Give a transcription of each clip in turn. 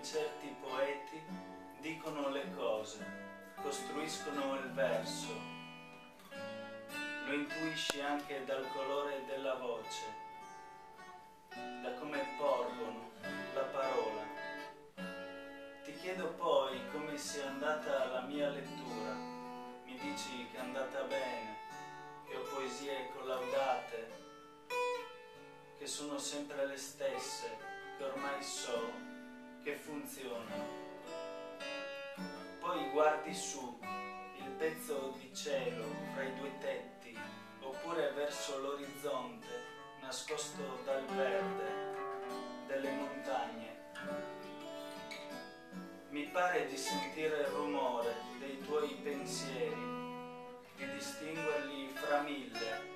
certi poeti dicono le cose, costruiscono il verso. Lo intuisci anche dal colore della voce, da come porgono la parola. Ti chiedo poi come sia andata la mia lettura. Mi dici che è andata bene, che ho poesie collaudate, che sono sempre le stesse, che ormai so che funzionano. Poi guardi su il pezzo di cielo fra i due tetti, oppure verso l'orizzonte nascosto dal verde delle montagne. Mi pare di sentire il rumore dei tuoi pensieri, di distinguerli fra mille.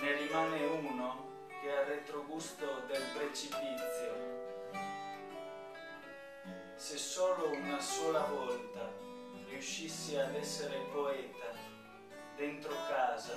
Ne rimane uno che ha il retrogusto del precipizio. Se solo una sola volta riuscissi ad essere poeta dentro casa,